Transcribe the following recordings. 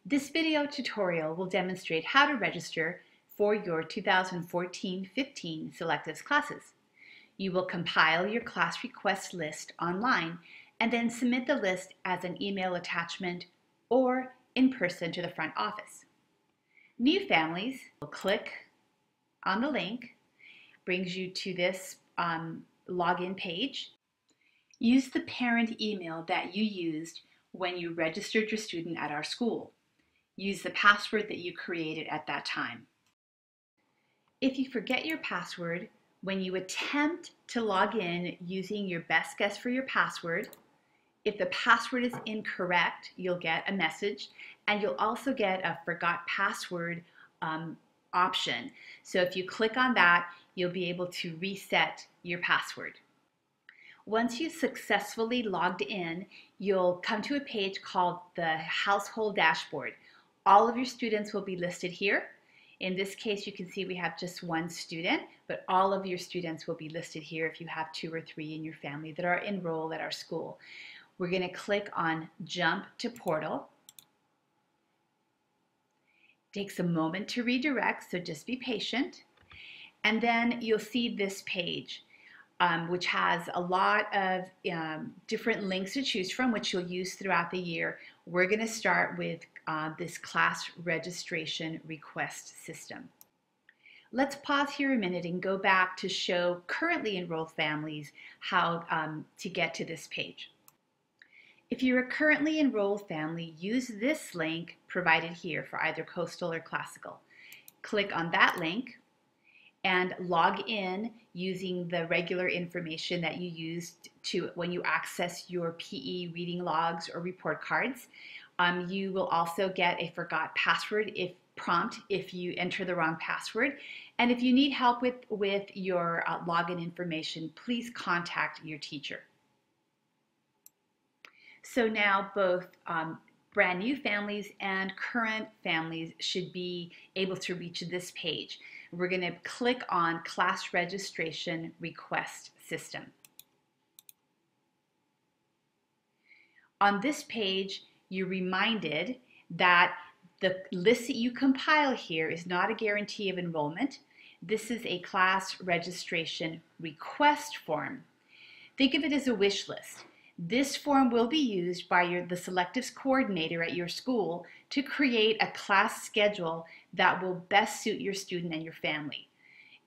This video tutorial will demonstrate how to register for your 2014-15 Selectives classes. You will compile your class request list online and then submit the list as an email attachment or in person to the front office. New families will click on the link, brings you to this login page. Use the parent email that you used when you registered your student at our school. Use the password that you created at that time. If you forget your password, when you attempt to log in using your best guess for your password, if the password is incorrect, you'll get a message, and you'll also get a forgot password option. So if you click on that, you'll be able to reset your password. Once you've successfully logged in, you'll come to a page called the Household Dashboard. All of your students will be listed here. In this case, you can see we have just one student, but all of your students will be listed here if you have 2 or 3 in your family that are enrolled at our school. We're going to click on Jump to Portal. It takes a moment to redirect, so just be patient. And then you'll see this page, which has a lot of different links to choose from, which you'll use throughout the year. We're going to start with this class registration request system. Let's pause here a minute and go back to show currently enrolled families how to get to this page. If you're a currently enrolled family, use this link provided here for either Coastal or Classical. Click on that link and log in using the regular information that you used when you access your PE reading logs or report cards. You will also get a forgot password prompt if you enter the wrong password. And if you need help with your login information, please contact your teacher. So now both brand new families and current families should be able to reach this page. We're going to click on Class Registration Request System. On this page, you're reminded that the list that you compile here is not a guarantee of enrollment. This is a class registration request form. Think of it as a wish list. This form will be used by the Selectives coordinator at your school to create a class schedule that will best suit your student and your family.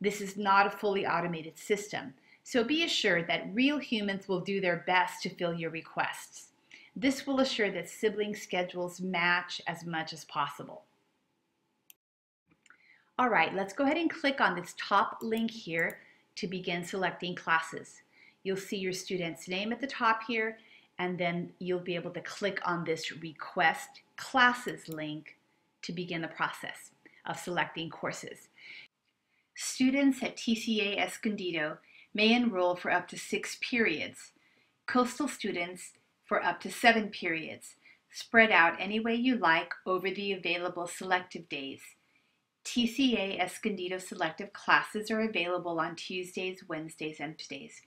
This is not a fully automated system, so be assured that real humans will do their best to fill your requests. This will assure that sibling schedules match as much as possible. All right, let's go ahead and click on this top link here to begin selecting classes. You'll see your student's name at the top here, and then you'll be able to click on this Request Classes link to begin the process of selecting courses. Students at TCA Escondido may enroll for up to 6 periods. Coastal students for up to 7 periods, spread out any way you like over the available selective days. TCA Escondido selective classes are available on Tuesdays, Wednesdays, and Thursdays.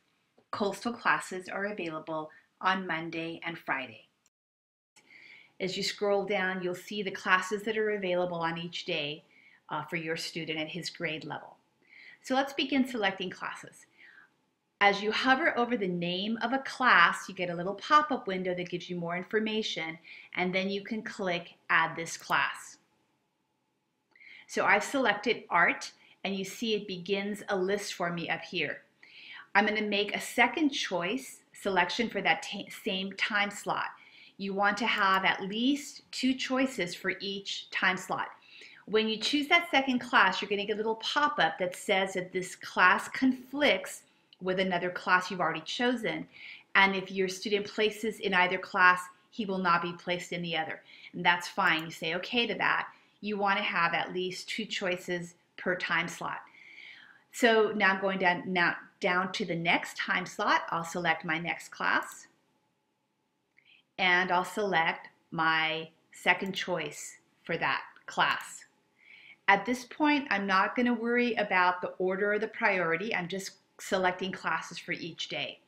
Coastal classes are available on Monday and Friday. As you scroll down, you'll see the classes that are available on each day for your student at his grade level. So let's begin selecting classes. As you hover over the name of a class, you get a little pop-up window that gives you more information, and then you can click Add this class. So I've selected Art, and you see it begins a list for me up here. I'm going to make a second choice selection for that same time slot. You want to have at least 2 choices for each time slot. When you choose that second class, you're going to get a little pop-up that says that this class conflicts with another class you've already chosen. And if your student places in either class, he will not be placed in the other. And that's fine. You say okay to that. You want to have at least 2 choices per time slot. So now I'm going down to the next time slot. I'll select my next class, and I'll select my second choice for that class. At this point, I'm not going to worry about the order or the priority. I'm just selecting classes for each day.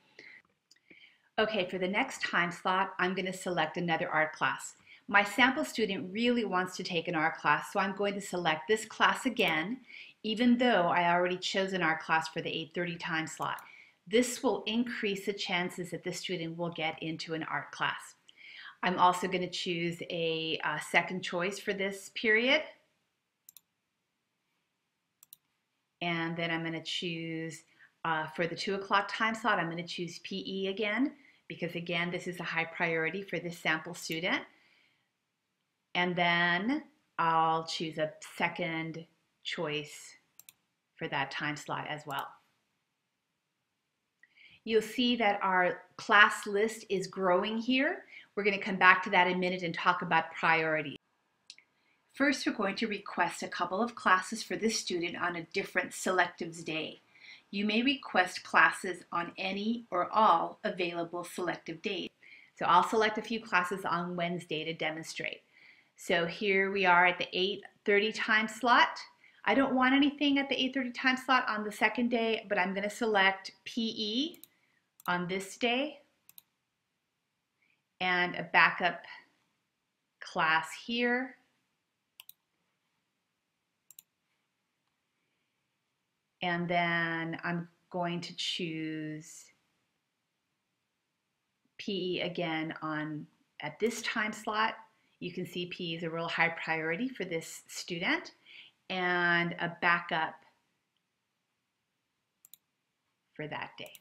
Okay, for the next time slot, I'm going to select another art class. My sample student really wants to take an art class, so I'm going to select this class again, even though I already chose an art class for the 8:30 time slot. This will increase the chances that this student will get into an art class. I'm also going to choose a second choice for this period. And then I'm going to choose, for the 2 o'clock time slot, I'm going to choose PE again, because again, this is a high priority for this sample student. And then I'll choose a second choice for that time slot as well. You'll see that our class list is growing here. We're going to come back to that in a minute and talk about priorities. First, we're going to request a couple of classes for this student on a different selectives day. You may request classes on any or all available selective days. So I'll select a few classes on Wednesday to demonstrate. So here we are at the 8:30 time slot. I don't want anything at the 8:30 time slot on the second day, but I'm going to select PE on this day and a backup class here. And then I'm going to choose PE again at this time slot. You can see PE is a real high priority for this student, and a backup for that day.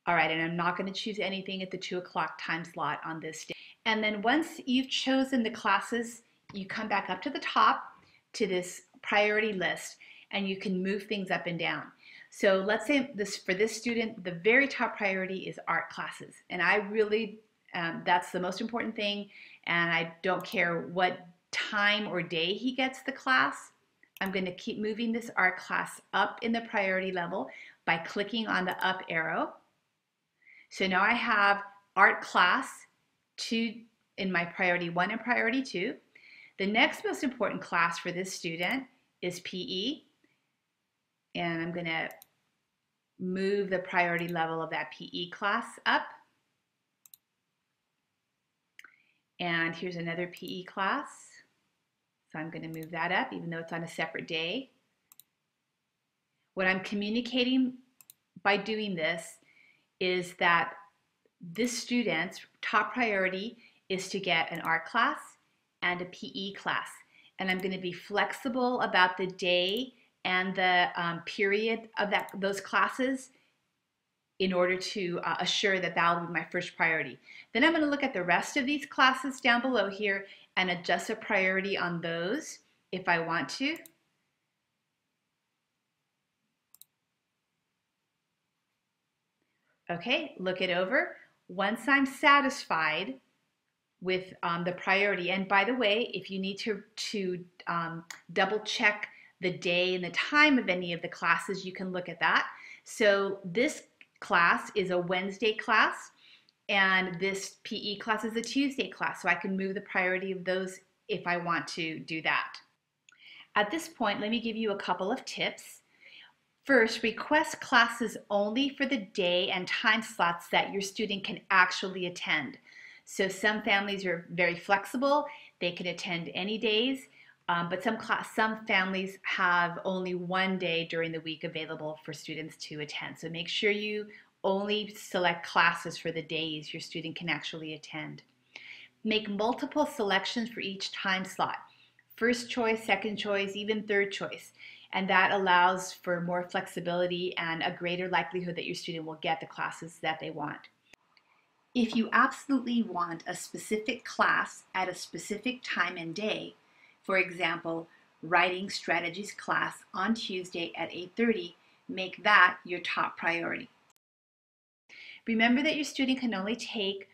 All right, and I'm not going to choose anything at the 2 o'clock time slot on this day. And then once you've chosen the classes, you come back up to the top to this priority list, and you can move things up and down. So let's say for this student, the very top priority is art classes. And I really, that's the most important thing. And I don't care what time or day he gets the class. I'm going to keep moving this art class up in the priority level by clicking on the up arrow. So now I have art class 2 in my priority 1 and priority 2. The next most important class for this student is PE. And I'm going to move the priority level of that PE class up. And here's another PE class. So I'm going to move that up, even though it's on a separate day. What I'm communicating by doing this is that this student's top priority is to get an art class and a PE class. And I'm going to be flexible about the day and the period of those classes in order to assure that that will be my first priority. Then I'm going to look at the rest of these classes down below here and adjust a priority on those if I want to. Okay, look it over. Once I'm satisfied with the priority, and by the way, if you need to double check the day and the time of any of the classes, you can look at that. So this class is a Wednesday class, and this PE class is a Tuesday class, so I can move the priority of those if I want to do that. At this point, let me give you a couple of tips. First, request classes only for the day and time slots that your student can actually attend. So some families are very flexible. They can attend any days, but some families have only one day during the week available for students to attend. So make sure you only select classes for the days your student can actually attend. Make multiple selections for each time slot. First choice, second choice, even third choice. And that allows for more flexibility and a greater likelihood that your student will get the classes that they want. If you absolutely want a specific class at a specific time and day, for example, writing strategies class on Tuesday at 8:30, make that your top priority. Remember that your student can only take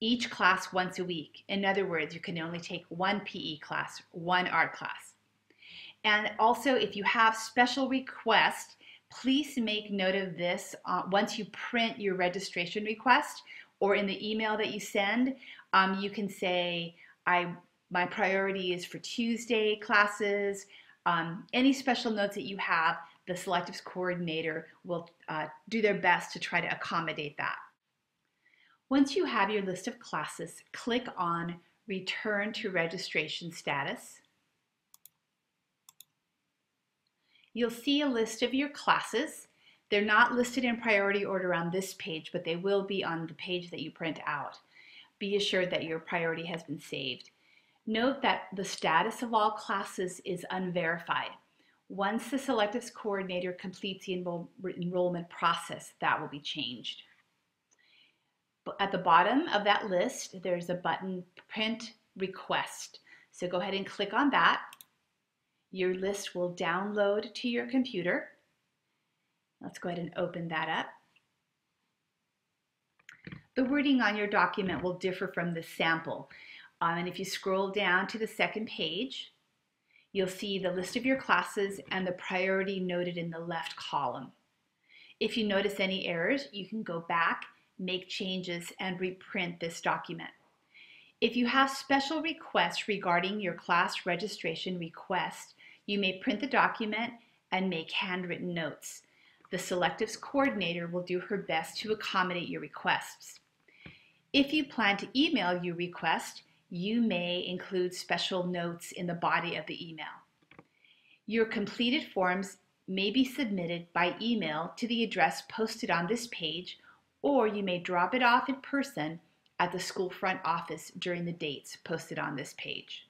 each class once a week. In other words, you can only take one PE class, one art class. And also, if you have special requests, please make note of this once you print your registration request, or in the email that you send. You can say, my priority is for Tuesday classes. Any special notes that you have, the Selectives coordinator will do their best to try to accommodate that. Once you have your list of classes, click on Return to Registration Status. You'll see a list of your classes. They're not listed in priority order on this page, but they will be on the page that you print out. Be assured that your priority has been saved. Note that the status of all classes is unverified. Once the Selectives coordinator completes the enrollment process, that will be changed. At the bottom of that list, there's a button, Print Request. So go ahead and click on that. Your list will download to your computer. Let's go ahead and open that up. The wording on your document will differ from the sample. And if you scroll down to the second page, you'll see the list of your classes and the priority noted in the left column. If you notice any errors, you can go back, make changes, and reprint this document. If you have special requests regarding your class registration request, you may print the document and make handwritten notes. The Selectives coordinator will do her best to accommodate your requests. If you plan to email your request, you may include special notes in the body of the email. Your completed forms may be submitted by email to the address posted on this page, or you may drop it off in person at the school front office during the dates posted on this page.